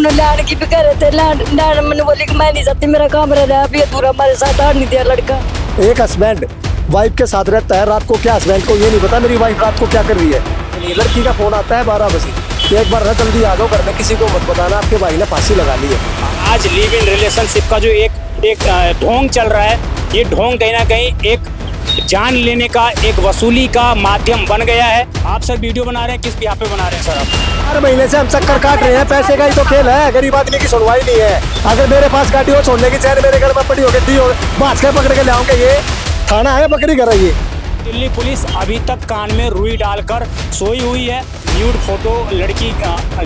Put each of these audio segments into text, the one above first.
उन्हें लैंड की भी कह रहे थे, लैंड मैंने बोली कि मैं नहीं जाती, मेरा काम रह रहा है, अभी अधूरा हमारे साथ आ नहीं दिया लड़का। एक हस्बैंड वाइफ के साथ रहता है, रात को क्या हस्बैंड को ये नहीं पता मेरी वाइफ रात को क्या कर रही है। लड़की का फोन आता है 12 बजे कि एक बार ना जल्दी आ जाओ घर में, किसी को मत बताना आपके भाई ने फांसी लगा ली है। आज लिव इन रिलेशनशिप का जो एक ढोंग चल रहा है, ये ढोंग कहीं ना कहीं एक जान लेने का, एक वसूली का माध्यम बन गया है। आप सर वीडियो बना रहे हैं, किस यहाँ पे बना रहे हैं सर आप? 4 महीने से हम चक्कर काट रहे हैं, पैसे का ही तो खेल है, गरीब आदमी की सुनवाई नहीं है। अगर मेरे पास गाड़ी हो छोड़ने की चैन मेरे घर में पड़ी हो गई हो, बांस के पकड़ के ले आऊंगे। ये थाना है, बकरी घर है ये। दिल्ली पुलिस अभी तक कान में रुई डालकर सोई हुई है। न्यूड फोटो लड़की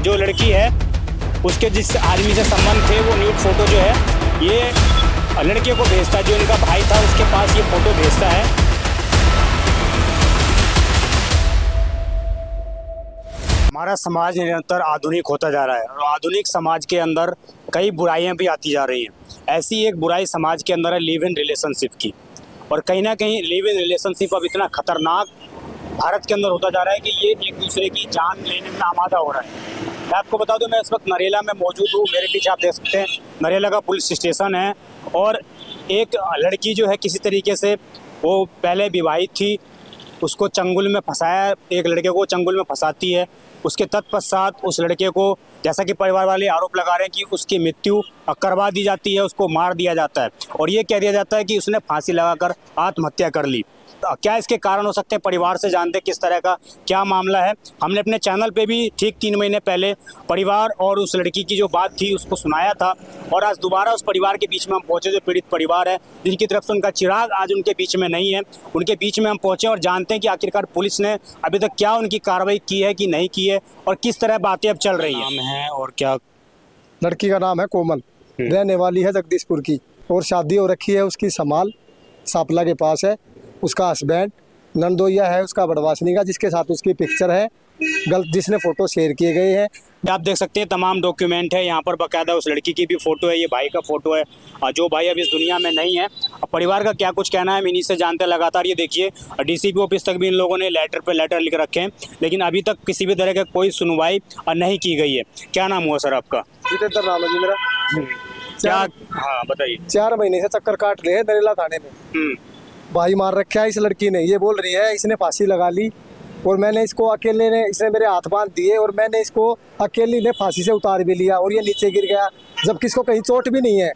जो लड़की है उसके जिस आदमी से संबंध थे, वो न्यूड फोटो जो है ये लड़के को भेजता, जो इनका भाई था उसके पास ये फोटो भेजता है। हमारा समाज निरंतर आधुनिक होता जा रहा है और आधुनिक समाज के अंदर कई बुराइयां भी आती जा रही हैं। ऐसी एक बुराई समाज के अंदर है लिव इन रिलेशनशिप की। और कहीं ना कहीं लिव इन रिलेशनशिप अब इतना खतरनाक भारत के अंदर होता जा रहा है कि ये एक दूसरे की जान लेने में आमादा हो रहा है। मैं आपको बता दूं, मैं इस वक्त नरेला में मौजूद हूँ। मेरे पीछे आप देख सकते हैं नरेला का पुलिस स्टेशन है और एक लड़की जो है किसी तरीके से वो पहले विवाहित थी, उसको चंगुल में फंसाया, एक लड़के को चंगुल में फंसाती है। उसके तत्पश्चात उस लड़के को, जैसा कि परिवार वाले आरोप लगा रहे हैं कि उसकी मृत्यु करवा दी जाती है, उसको मार दिया जाता है और ये कह दिया जाता है कि उसने फांसी लगाकर आत्महत्या कर ली। क्या इसके कारण हो सकते हैं, परिवार से जानते हैं किस तरह का क्या मामला है। हमने अपने चैनल पे भी ठीक 3 महीने पहले परिवार और उस लड़की की जो बात थी उसको सुनाया था और आज दोबारा उस परिवार के बीच में हम पहुंचे, जो पीड़ित परिवार है, जिनकी तरफ से उनका चिराग आज उनके बीच में नहीं है, उनके बीच में हम पहुंचे और जानते हैं कि आखिरकार पुलिस ने अभी तक क्या उनकी कार्रवाई की है कि नहीं की है और किस तरह बातें अब चल रही है और क्या। लड़की का नाम है कोमल, रहने वाली है जगदीशपुर की और शादी हो रखी है उसकी समाल सापला के पास है। उसका हस्बैंड नंदोइया है उसका बड़वासनी का, जिसके साथ उसकी पिक्चर है गलत, जिसने फोटो शेयर किए गए हैं। आप देख सकते हैं तमाम डॉक्यूमेंट है यहाँ पर, बाकायदा उस लड़की की भी फोटो है, ये भाई का फोटो है जो भाई अब इस दुनिया में नहीं है। परिवार का क्या कुछ कहना है हम इन्हीं से जानते हैं लगातार। ये देखिए डीसीपी ऑफिस तक भी इन लोगों ने लेटर पे लेटर लिख रखे हैं, लेकिन अभी तक किसी भी तरह का कोई सुनवाई नहीं की गई है। क्या नाम हुआ सर आपका? जितेंद्र नाम है जी मेरा। क्या? हाँ बताइए। 4 महीने से चक्कर काट रहे हैं नरेला थाने में। भाई मार रखा है इस लड़की ने, ये बोल रही है इसने फांसी लगा ली और मैंने इसको अकेले ने, इसने मेरे हाथ बांध दिए और मैंने इसको अकेली ने फांसी से उतार भी लिया और ये नीचे गिर गया, जबकि इसको कहीं चोट भी नहीं है,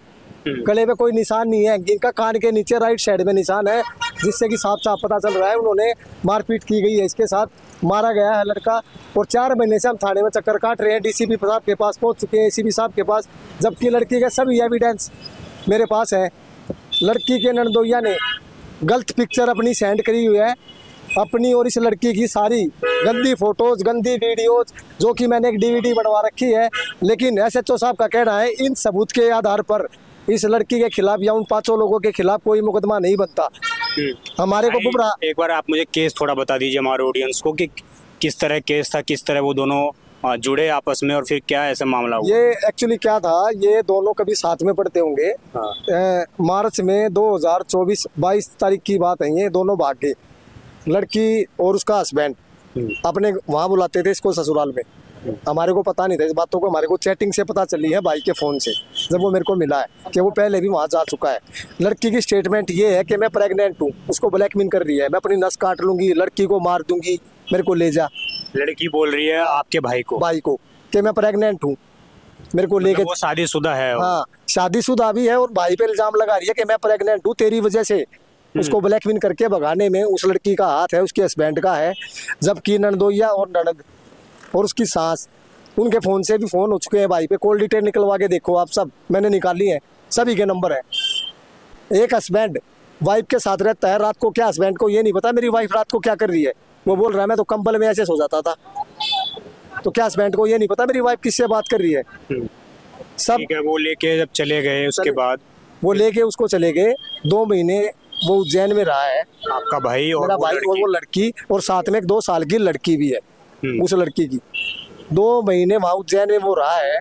गले पे कोई निशान नहीं है। इनका कान के नीचे राइट साइड में निशान है, जिससे कि साफ साफ पता चल रहा है उन्होंने मारपीट की गई है, इसके साथ मारा गया है लड़का। और 4 महीने से हम थाने में चक्कर काट रहे हैं, डीसीपी साहब के पास पहुंच चुके हैं, एसीपी साहब के पास, जबकि लड़की के सभी एविडेंस मेरे पास है। लड़की के नंदोइया ने गलत पिक्चर अपनी सेंड करी हुई है, अपनी और इस लड़की की सारी गंदी फोटोज, गंदी वीडियोज, जो कि मैंने एक डीवीडी बनवा रखी है। लेकिन एसएचओ साहब का कहना है इन सबूत के आधार पर इस लड़की के खिलाफ या उन 5 लोगों के खिलाफ कोई मुकदमा नहीं बनता। हमारे को गुमराह। एक बार आप मुझे केस थोड़ा बता दीजिए हमारे ऑडियंस को कि किस तरह केस था, किस तरह वो दोनों जुड़े आपस में और फिर क्या ऐसा मामला हुआ? ये एक्चुअली क्या था, ये दोनों कभी साथ में पढ़ते होंगे। मार्च में 2024 22 तारीख की बात है, ये दोनों भाग गए, लड़की और उसका हस्बैंड अपने वहाँ बुलाते थे इसको ससुराल में। हमारे को पता नहीं था इस बातों को, हमारे को चैटिंग से पता चली है भाई के फ़ोन से, जब वो मेरे को मिला है कि वो पहले भी वहाँ जा चुका है। लड़की की स्टेटमेंट ये है कि मैं प्रेग्नेंट हूँ, उसको ब्लैकमेल कर रही है, मैं अपनी नस काट लूंगी, लड़की को मार दूंगी, मेरे को ले जा। लड़की बोल रही है आपके भाई को कि मैं प्रेग्नेंट हूँ, मेरे को लेके। वो शादीशुदा है? हाँ शादीशुदा भी है और भाई पे इल्जाम लगा रही है कि मैं प्रेग्नेंट हूँ तेरी वजह से। उसको ब्लैकमेल करके भगाने में उस लड़की का हाथ है, उसके हस्बैंड का है, जबकि नंदोइया और ननद और उसकी सास, उनके फ़ोन से भी फ़ोन हो चुके हैं भाई पे। कॉल डिटेल निकलवा के देखो आप, सब मैंने निकाली है, सभी के नंबर है। एक हस्बैंड वाइफ के साथ रहता है, रात को क्या हस्बैंड को ये नहीं पता मेरी वाइफ रात को क्या कर रही है। वो बोल रहा है मैं तो कंबल में ऐसे सो जाता था, तो क्या हस्बैंड को ये नहीं पता मेरी वाइफ किससे बात कर रही है। सब ठीक है, वो लेके जब चले गए उसके बाद वो लेके उसको चले गए। 2 महीने वो उज्जैन में रहा है आपका भाई और मेरा भाई और वो लड़की, और साथ में एक 2 साल की लड़की भी है उस लड़की की। 2 महीने वहाँ उज्जैन में वो रहा है,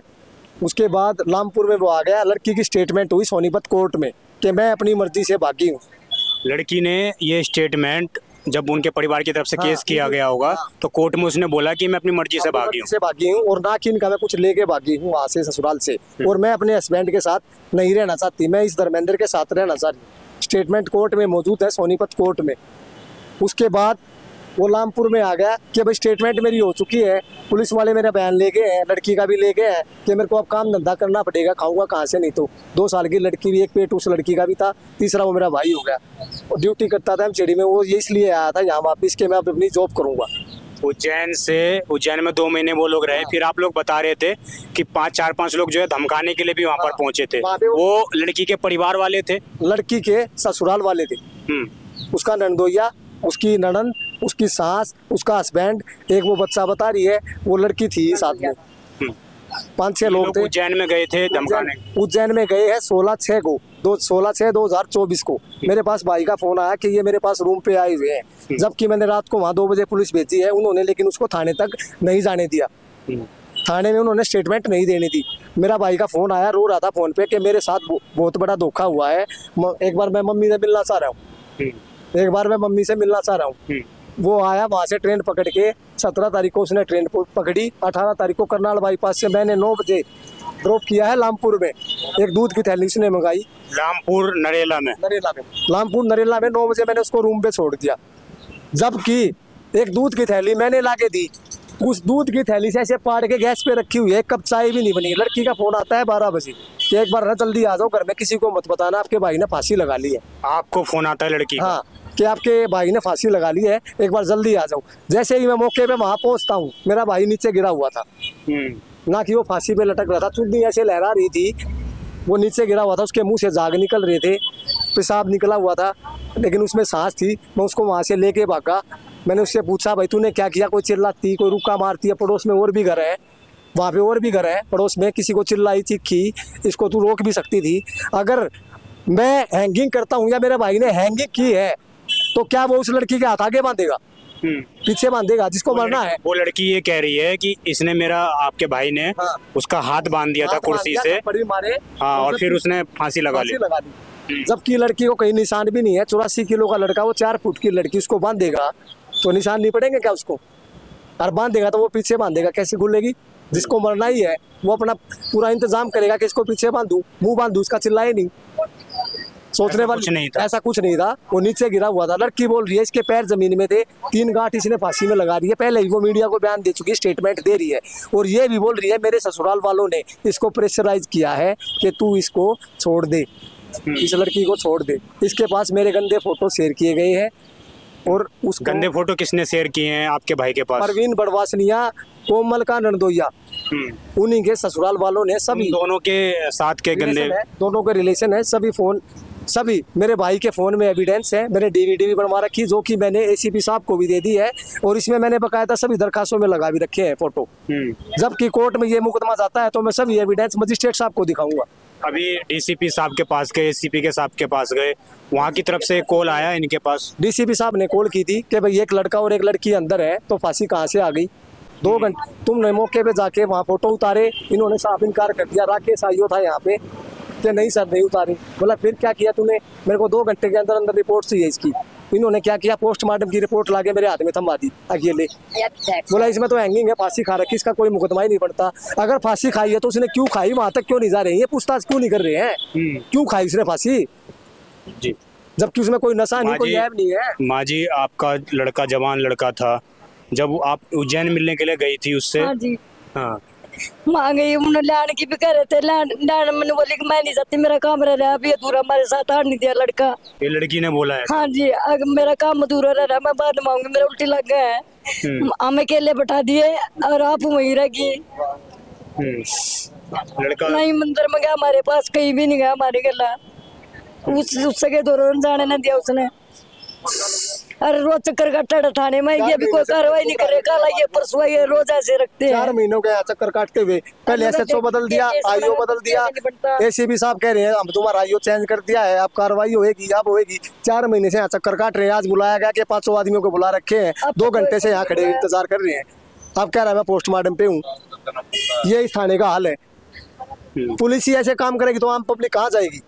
उसके बाद रामपुर में वो आ गया। लड़की की स्टेटमेंट हुई सोनीपत कोर्ट में कि मैं अपनी मर्जी से भागी हूँ। लड़की ने ये स्टेटमेंट जब उनके परिवार की तरफ से केस किया गया होगा तो कोर्ट में उसने बोला कि मैं अपनी मर्जी से भागी हूँ। से भागी हूँ और ना कि इनका मैं कुछ लेके भागी हूँ वहाँ से ससुराल से, और मैं अपने हस्बैंड के साथ नहीं रहना चाहती, मैं इस धर्मेंद्र के साथ रहना चाहती हूँ। स्टेटमेंट कोर्ट में मौजूद है, सोनीपत कोर्ट में। उसके बाद वो लामपुर में आ गया कि भाई स्टेटमेंट मेरी हो चुकी है, पुलिस वाले मेरा बयान ले गए हैं, लड़की का भी ले गए हैं कि मेरे को अब काम धंधा करना पड़ेगा, खाऊंगा कहाँ से, नहीं तो 2 साल की लड़की भी, एक पेट उस लड़की का भी था, तीसरा वो मेरा भाई हो गया। और ड्यूटी करता था एमसीडी में, वो ये इसलिए आया था यहाँ वापिस के मैं अब अपनी जॉब करूँगा। उज्जैन में 2 महीने वो लोग रहे, फिर आप लोग बता रहे थे कि 4-5 लोग जो है धमकाने के लिए भी वहाँ पर पहुंचे थे। वहाँ पे वो लड़की के परिवार वाले थे, लड़की के ससुराल वाले थे, उसका नंदोइया, उसकी ननंद, उसकी सास, उसका हस्बैंड, एक वो बच्चा बता रही है, वो लड़की थी साथ में। 5-6 लोग थे। उज्जैन में गए थे धमकाने। उज्जैन में गए हैं 16/6/2024 को। मेरे पास भाई का फोन आया कि ये मेरे पास रूम पे आए हुए हैं, जबकि मैंने रात को वहाँ 2 बजे पुलिस भेजी है उन्होंने, लेकिन उसको थाने तक नहीं जाने दिया। थाने में उन्होंने स्टेटमेंट नहीं देने दी। मेरा भाई का फोन आया, रो रहा था फोन पे कि मेरे साथ बहुत बड़ा धोखा हुआ है, एक बार मैं मम्मी से मिलना चाह रहा हूँ, एक बार मैं मम्मी से मिलना चाह रहा हूँ। वो आया वहाँ से ट्रेन पकड़ के, 17 तारीख को उसने ट्रेन पकड़ी, 18 तारीख को करनाल बाईपास से मैंने 9 बजे ड्रॉप किया है लामपुर में। एक दूध की थैली उसने मंगाई, लामपुर नरेला में लामपुर नरेला में 9 बजे मैंने उसको रूम पे छोड़ दिया, जबकि एक दूध की थैली मैंने ला के दी। उस दूध की थैली से ऐसे पाड़ के गैस पे रखी हुई है, एक कप चाय भी नहीं बनी। लड़की का फोन आता है 12 बजे कि एक बार ना जल्दी आ जाओ घर में, किसी को मत बताना आपके भाई ने फांसी लगा ली है। आपको फोन आता है लड़की का? हाँ, कि आपके भाई ने फांसी लगा ली है, एक बार जल्दी आ जाओ। जैसे ही मैं मौके पे वहां पहुंचता हूँ, मेरा भाई नीचे गिरा हुआ था, ना कि वो फांसी पे लटक रहा था, चुन्नी ऐसे लहरा रही थी, वो नीचे गिरा हुआ था, उसके मुंह से झाग निकल रहे थे, पेशाब निकला हुआ था, लेकिन उसमें सांस थी। मैं उसको वहां से लेके भागा। मैंने उससे पूछा भाई तूने क्या किया, कोई चिल्लाती, कोई रुका मारती है, पड़ोस में और भी घर है, वहाँ पे और भी घर है पड़ोस में, किसी को चिल्लाई चीखी, इसको तू रोक भी सकती थी। अगर मैं हैंगिंग करता हूँ या मेरे भाई ने हैंगिंग की है तो क्या वो उस लड़की के हाथ आगे बांधेगा, पीछे बांधेगा? जिसको मरना है। वो लड़की ये कह रही है कि इसने मेरा, आपके भाई ने उसका हाथ बांध दिया था कुर्सी से, मारे, हाँ, और फिर उसने फांसी लगा ली। जबकि लड़की को कहीं निशान भी नहीं है, 84 किलो का लड़का, वो 4 फुट की लड़की, उसको बांधेगा तो निशान नहीं पड़ेंगे क्या उसको? और बांधेगा तो वो पीछे बांधेगा, कैसे खुलेगी? जिसको मरना ही है वो अपना पूरा इंतजाम करेगा कि इसको पीछे बांधू, मुंह बांधू, इसका चिल्लाए नहीं। सोचने वाली ऐसा कुछ नहीं था। वो नीचे गिरा हुआ था, लड़की बोल रही है इसके पैर जमीन में थे, 3 गांठ इसने फांसी में लगा दी है। पहले ही वो मीडिया को बयान दे चुकी है, स्टेटमेंट दे रही है, और ये भी बोल रही है मेरे ससुराल वालों ने इसको प्रेशराइज किया है कि तू इसको छोड़ दे, इस लड़की को छोड़ दे। इसके पास मेरे गंदे फोटो शेयर किए गए हैं, और उस गंदे फोटो किसने शेयर किए हैं आपके भाई के पास? परवीन बड़वासनिया, कोमल का नंदोइया, उन्हीं के ससुराल वालों ने, सभी दोनों के साथ के गंदे, दोनों के रिलेशन है। सभी फोन, सभी मेरे भाई के फोन में एविडेंस है, मैंने डीवीडी भी बनवा रखी, जो कि मैंने एसीपी साहब को भी दे दी है, और इसमें मैंने बकायदा सभी दरखास्तों में लगा भी रखे हैं फोटो। जबकि कोर्ट में ये मुकदमा जाता है तो मैं सभी एविडेंस मजिस्ट्रेट साहब को दिखाऊंगा। अभी डीसीपी साहब के पास गए, एसीपी के साहब के पास गए, वहाँ की तरफ से कॉल आया इनके पास? डीसीपी साहब ने कॉल की थी कि भाई एक लड़का और एक लड़की अंदर है, तो फांसी कहाँ से आ गई? 2 घंटे तुमने मौके पे जाके वहाँ फोटो उतारे, इन्होंने साफ इनकार कर दिया। राकेश आईओ था यहाँ पे कि नहीं सर नहीं उतारी। बोला फिर क्या किया तूने? मेरे को 2 घंटे के अंदर अंदर रिपोर्ट चाहिए इसकी। इन्होंने क्या किया, पोस्टमार्टम की रिपोर्ट लाके मेरे हाथ में थमा दी अकेले। बोला इसमें तो हैंगिंग है, फांसी खा रखी, इसका कोई मुकदमा ही नहीं पड़ता। अगर फांसी खाई है तो उसने क्यों खाई, वहां तक क्यों नहीं जा रहे हैं, ये पूछताछ क्यों नहीं कर रहे हैं, क्यों खाई उसने फांसी, जी, जबकि उसमें कोई नशा नहीं, कोई ऐब नहीं है। माँ जी, आपका लड़का जवान लड़का था, जब आप उज्जैन मिलने के लिए गई थी उससे? हाँ जी, हाँ, माँ गई, उन्होंने लान की भी कह रहे थे, लान मैंने बोली कि मैं नहीं जाती, मेरा काम रह रहा है, अभी अधूरा, हमारे साथ आड़ नहीं दिया लड़का। ये लड़की ने बोला है? हाँ जी, अगर मेरा काम अधूरा रह रहा है, मैं बाद में आऊंगी, मेरा उल्टी लग गया है, हम अकेले बैठा दिए और आप वहीं रही। लड़का नहीं मंदिर में गया, हमारे पास कहीं भी नहीं गया, हमारे गला उससे के दौरान जाने न दिया उसने। अरे रोज चक्कर काटता थाने में, ये भी कोई कार्रवाई नहीं करे, कल आइए परसों आइए, रोज ऐसे रखते हैं। 4 महीनों के चक्कर काटते हुए, पहले एसएचओ बदल दिया, आईओ बदल दिया, एसीपी साहब कह रहे हैं हम तुम्हारा आईओ चेंज कर दिया है, अब कार्रवाई होएगी, अब होएगी। 4 महीने से यहाँ चक्कर काट रहे हैं। आज बुलाया गया कि 500 आदमियों को बुला रखे हैं, 2 घंटे से यहाँ खड़े इंतजार कर रहे हैं। अब कह रहा है मैं पोस्टमार्टम पे हूँ। ये इस थाने का हाल है। पुलिस ही ऐसे काम करेगी तो आम पब्लिक कहाँ जाएगी?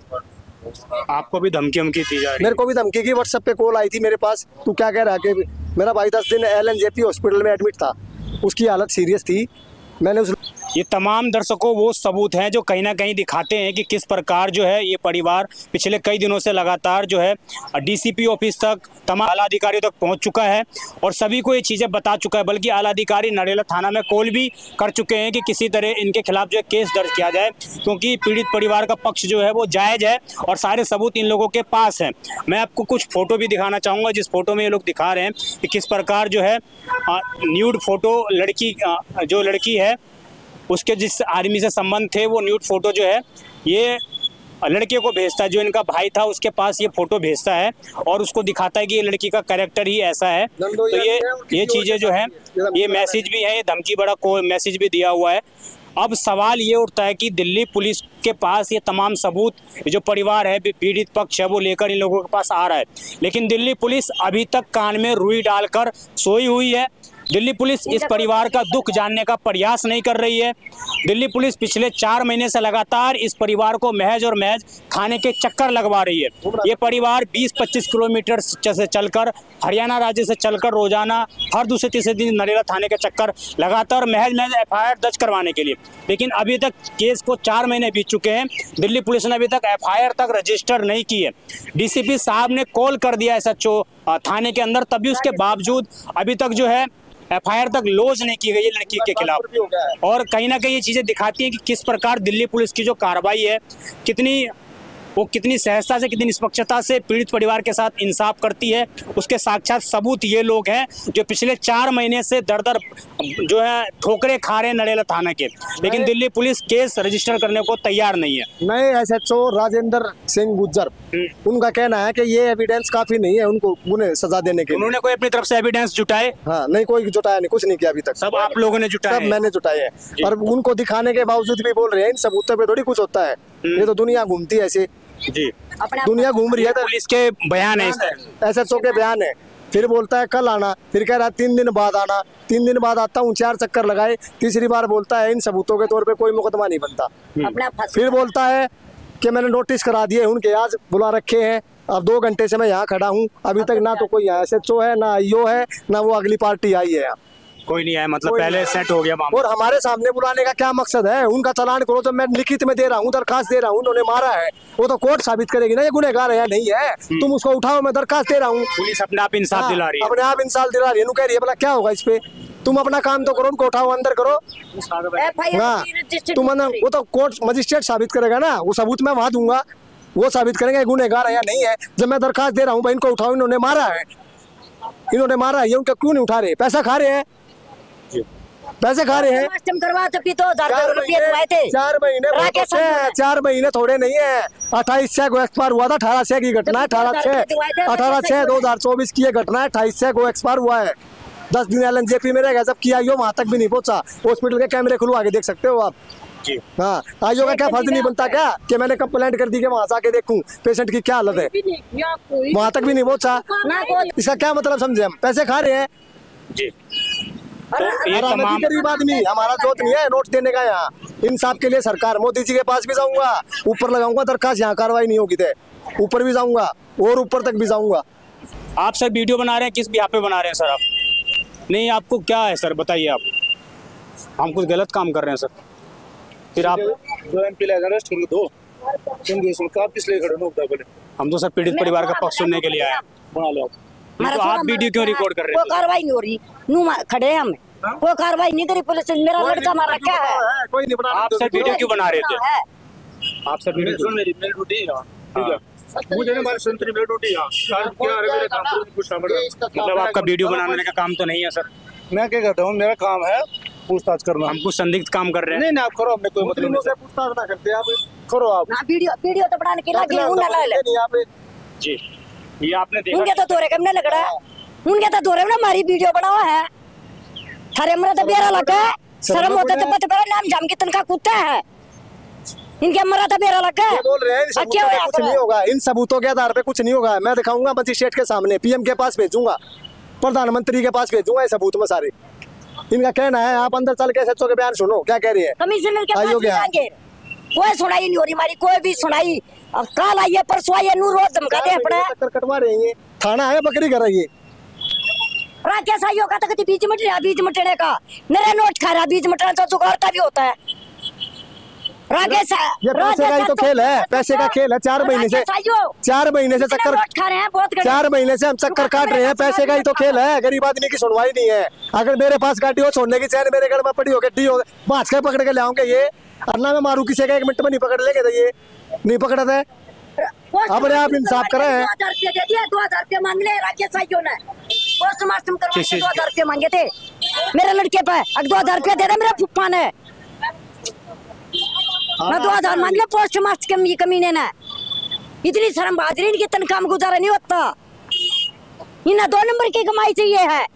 आपको भी धमकी धमकी दी जा रही है? मेरे को भी धमकी की, व्हाट्सएप पे कॉल आई थी मेरे पास। तू क्या कह रहा है कि मेरा भाई 10 दिन LNJP हॉस्पिटल में एडमिट था, उसकी हालत सीरियस थी। मैंने उस ये तमाम दर्शकों वो सबूत हैं जो कहीं ना कहीं दिखाते हैं कि किस प्रकार जो है ये परिवार पिछले कई दिनों से लगातार जो है DCP ऑफिस तक, तमाम आला अधिकारियों तक पहुंच चुका है और सभी को ये चीज़ें बता चुका है। बल्कि आला अधिकारी नरेला थाना में कॉल भी कर चुके हैं कि किसी तरह इनके खिलाफ जो है केस दर्ज किया जाए, क्योंकि पीड़ित परिवार का पक्ष जो है वो जायज़ है और सारे सबूत इन लोगों के पास हैं। मैं आपको कुछ फ़ोटो भी दिखाना चाहूँगा, जिस फोटो में ये लोग दिखा रहे हैं कि किस प्रकार जो है न्यूड फोटो लड़की जो लड़की है उसके जिस आदमी से संबंध थे वो न्यूड फोटो जो है ये लड़के को भेजता है, जो इनका भाई था उसके पास ये फोटो भेजता है और उसको दिखाता है कि ये लड़की का कैरेक्टर ही ऐसा है। तो ये चीज़ें जो है ये मैसेज भी है, ये धमकी बड़ा को मैसेज भी दिया हुआ है। अब सवाल ये उठता है कि दिल्ली पुलिस के पास ये तमाम सबूत जो परिवार है, पीड़ित पक्ष है, वो लेकर इन लोगों के पास आ रहा है, लेकिन दिल्ली पुलिस अभी तक कान में रुई डालकर सोई हुई है। दिल्ली पुलिस इस परिवार का दुख जानने का प्रयास नहीं कर रही है। दिल्ली पुलिस पिछले 4 महीने से लगातार इस परिवार को महज और महज खाने के चक्कर लगवा रही है। ये परिवार 20-25 किलोमीटर से चलकर, हरियाणा राज्य से चलकर रोजाना हर दूसरे तीसरे दिन नरेला थाने के चक्कर लगातार महज FIR दर्ज करवाने के लिए, लेकिन अभी तक केस को 4 महीने बीत चुके हैं। दिल्ली पुलिस ने अभी तक FIR तक रजिस्टर नहीं की है। DCP साहब ने कॉल कर दिया SHO थाने के अंदर, तभी उसके बावजूद अभी तक जो है FIR तक लॉन्च नहीं की गई है लड़की के खिलाफ। और कहीं ना कहीं ये चीज़ें दिखाती हैं कि किस प्रकार दिल्ली पुलिस की जो कार्रवाई है कितनी सहजता से, कितनी निष्पक्षता से पीड़ित परिवार के साथ इंसाफ करती है। उसके साक्षात सबूत ये लोग हैं जो पिछले 4 महीने से दर जो है ठोकरे खा रहे हैं नरेला थाना के, लेकिन दिल्ली पुलिस केस रजिस्टर करने को तैयार नहीं है। नए SHO राजेंद्र सिंह गुज्जर, उनका कहना है कि ये एविडेंस काफी नहीं है उनको उन्हें सजा देने के। उन्होंने कोई अपनी तरफ से एविडेंस जुटाए? हाँ, नहीं, कोई जुटाया नहीं, कुछ नहीं किया अभी तक। सब आप लोगों ने जुटाए? सब मैंने जुटाए हैं, पर उनको दिखाने के बावजूद भी बोल रहे हैं इन सबूतों पे थोड़ी कुछ होता है। ये तो दुनिया घूमती है ऐसे, जी दुनिया घूम रही है। पुलिस के बयान है, SHO के बयान है। फिर बोलता है कल आना, फिर कह रहा है 3 दिन बाद आना। 3 दिन बाद आता हूँ, 4 चक्कर लगाए, तीसरी बार बोलता है इन सबूतों के तौर पे कोई मुकदमा नहीं बनता। फिर बोलता है कि मैंने नोटिस करा दिए उनके, आज बुला रखे हैं। अब 2 घंटे से मैं यहाँ खड़ा हूँ, अभी तक ना तो कोई SHO है, ना IO है, ना वो अगली पार्टी आई है। कोई नहीं आया, मतलब पहले सेट हो गया मामला। और हमारे सामने बुलाने का क्या मकसद है? उनका चालान करो, तो मैं लिखित में दे रहा हूँ, दरखास्त दे रहा हूँ, उन्होंने मारा है, वो तो कोर्ट साबित करेगी ना ये गुनहगार है या नहीं है। तुम उसको उठाओ, मैं दरखास्त दे रहा हूँ। पुलिस अपने आप इंसाफ दिला रही है, अपने आप इंसाफ दिला रही है। कह रही है भला क्या होगा इस पे? तुम अपना काम तो करो, उनको उठाओ, अंदर करो। हाँ, तुम अंदर, वो तो कोर्ट मजिस्ट्रेट साबित करेगा ना, वो सबूत मैं वहां दूंगा, वो साबित करेंगे गुनहगार है या नहीं है। जब मैं दरखास्त दे रहा हूँ भाई इनको उठाओ, इन्होंने मारा है, इन्होंने मारा है, ये उनका क्यों नहीं उठा रहे? पैसा खा रहे हैं, पैसे खा रहे हैं। 4 महीने थोड़े नहीं है। 28/6 को एक्सपायर हुआ था, 18/6 की घटना है। 18/6/2024 की ये घटना है। 28/6 को एक्सपायर हुआ है। 10 दिन LNJP में रहेगा, जब किया वहां तक भी नहीं पहुंचा। हॉस्पिटल के कैमरे खुलवा के देख सकते हो आप। हाँ, IO का क्या फर्ज नहीं बनता क्या कि मैंने कंप्लेंट कर दी कि वहां जाके देखूं पेशेंट की क्या हालत है? वहां तक भी नहीं पहुंचा। इसका क्या मतलब समझे? हम पैसे खा रहे हैं जी। तो ये तमाम गरीब आदमी, हमारा जोत नहीं है नोट देने का। यहाँ इंसाफ के लिए सरकार, मोदी जी के पास भी जाऊंगा, ऊपर लगाऊंगा दरखास्त, यहाँ कार्रवाई नहीं होगी तो ऊपर भी जाऊंगा और ऊपर तक भी जाऊंगा। आप सर वीडियो बना रहे हैं, किस बिहाफ पे बना रहे हैं सर आप? नहीं, आपको क्या है सर, बताइए आप। हम कुछ गलत काम कर रहे हैं सर? फिर आप 2 MP अरेस्ट कर दो, आप किस लिए खड़े हो? हम तो सर पीड़ित परिवार का पक्ष सुनने के लिए आए। बना लो आप। तो आप वीडियो क्यों रिकॉर्ड कर रहे कोई कार्रवाई नहीं हो रही, खड़े हैं हम, कोई कार्रवाई नहीं करी पुलिस ने। मेरा लड़का मारा क्या है? कोई नहीं बना। आप सर वीडियो क्यों बना रहे थे? आप सर वीडियो सुन, मेरी ड्यूटी है, ठीक है, मुझे हमारी संतरी मेरी ड्यूटी है, क्या मेरे काम कुछ मतलब आपका वीडियो बनाने का काम तो नहीं है सर? मैं क्या करता हूँ, मेरा काम है पूछताछ करना। हम कुछ संदिग्ध काम कर रहे हैं। नहीं, आप करो, हमें कोई मतलब नहीं। पूछताछ ना करते आप, करो आप। वीडियो तो बनाने के लिए जी, ये आपने देखा? उनके तो तोरे कमने लग रहा है, उनके तो तोरे में हमारी वीडियो बनावा है। थारे मरा तो बेरा लगा है, शर्म होता तो पता नाम जाम की तनखा कुत्ता है, इनके मरा तो बेरा लगा है। बोल रहे हैं कुछ नहीं होगा, इन सबूतों के आधार पे कुछ नहीं होगा। मैं दिखाऊंगा मजिस्ट्रेट के सामने, PM के पास भेजूंगा, प्रधानमंत्री के पास भेजूंगा ये सबूत में सारे। इनका कहना है, आप अंदर चल के SHO के बयान सुनो क्या कह रही है। कमिश्नर के पास आइयो क्या? जाएंगे, कोई सुनाई नहीं हो रही हमारी, कोई भी सुनाई। अब कल आइए परसों आइए, नू रोज धमका दे अपने। चक्कर कटवा रहे हैं, थाना है बकरी घर है ये। राकेश आइयो का तक बीज मट रहा, बीज मटने का मेरा नोट खा रहा, बीज मटना तो जुगाड़ता भी होता है। राकेश ये पैसे का ही तो खेल है, पैसे का खेल है। 4 महीने से चक्कर खा रहे हैं बहुत। 4 महीने से हम चक्कर काट रहे हैं, पैसे का ही तो खेल है। गरीब आदमी की सुनवाई नहीं है। अगर मेरे पास गाड़ी हो, छोड़ने की चैन मेरे घर में पड़ी हो, गड्डी हो, बांस के पकड़ के ले आऊंगे ये। अन्ना में मारू किसी का 1 मिनट में नहीं पकड़ लेके, ये नहीं पकड़ा था। अपने आप इंसाफ करे हैं। 2000 रुपया दे दिया, 2000 रुपया मांग ले राकेश आइयो ने। पोस्टमार्टम करवा के 2000 रुपया मांगे थे मेरे लड़के पे। अब 2000 रुपया दे दे मेरा फुप्पा ने, मैं 2000 मांग ले पोस्टमार्टम के कमीने ने। इतनी शर्म बाजरी इनकी तनख्वाह में गुजारा नहीं होता। इन्हें 2 नंबर की कमाई चाहिए है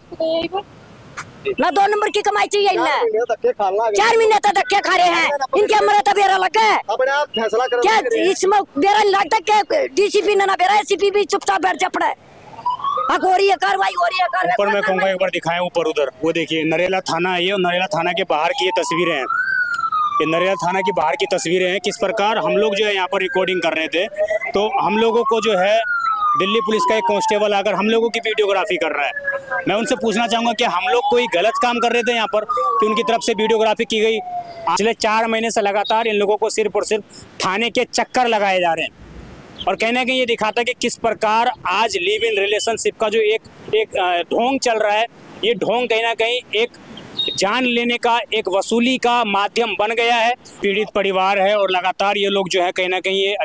ना, 2 नंबर की कमाई चाहिए इन्हें। 4 महीने तक धक्के खा रहे हैं, इनके मरे तो बेरा लगा है। अपने आप फैसला करो। क्या इसमें बेरा नहीं लगता? क्या डीसीपी ने ना बेरा, एसीपी भी चुपचाप बैठ जा पड़ा। हो रही है कार्रवाई, हो रही है कार्रवाई। ऊपर मैं कहूँगा एक बार दिखाएं, ऊपर उधर वो देखिए नरेला थाना है ये, और नरेला थाना के बाहर की ये तस्वीरें हैं। ये नरेला थाना की बाहर की तस्वीरें हैं। किस प्रकार हम लोग जो है यहाँ पर रिकॉर्डिंग कर रहे थे, तो हम लोगों को जो है दिल्ली पुलिस का एक कांस्टेबल आकर हम लोगों की वीडियोग्राफी कर रहा है। मैं उनसे पूछना चाहूँगा कि हम लोग कोई गलत काम कर रहे थे यहाँ पर कि उनकी तरफ से वीडियोग्राफी की गई? पिछले 4 महीने से लगातार इन लोगों को सिर्फ और सिर्फ थाने के चक्कर लगाए जा रहे हैं, और कहीं ना कहीं ये दिखाता है कि किस प्रकार आज लिव इन रिलेशनशिप का जो एक ढोंग चल रहा है, ये ढोंग कहीं ना कहीं एक जान लेने का, एक वसूली का माध्यम बन गया है। पीड़ित परिवार है और लगातार ये लोग जो है कहीं ना कहीं ये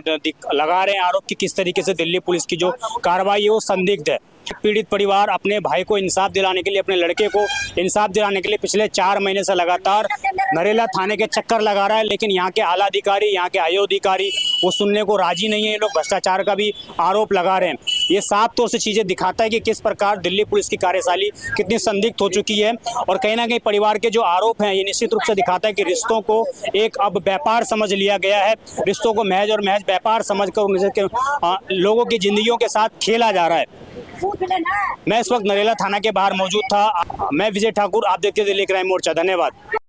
लगा रहे हैं आरोप कि किस तरीके से दिल्ली पुलिस की जो कार्रवाई है वो संदिग्ध है। पीड़ित परिवार अपने भाई को इंसाफ दिलाने के लिए, अपने लड़के को इंसाफ दिलाने के लिए पिछले 4 महीने से लगातार नरेला थाने के चक्कर लगा रहा है, लेकिन यहाँ के आला अधिकारी, यहाँ के आयोग अधिकारी वो सुनने को राजी नहीं है। ये लोग भ्रष्टाचार का भी आरोप लगा रहे हैं। ये साफ तौर से चीज़ें दिखाता है कि किस प्रकार दिल्ली पुलिस की कार्यशैली कितनी संदिग्ध हो चुकी है, और कहीं ना कहीं परिवार के जो आरोप हैं ये निश्चित रूप से दिखाता है कि रिश्तों को एक अब व्यापार समझ लिया गया है। रिश्तों को महज और महज व्यापार समझकर लोगों की जिंदगियों के साथ खेला जा रहा है। मैं इस वक्त नरेला थाना के बाहर मौजूद था। मैं विजय ठाकुर, आप देखते दिल्ली क्राइम मोर्चा। धन्यवाद।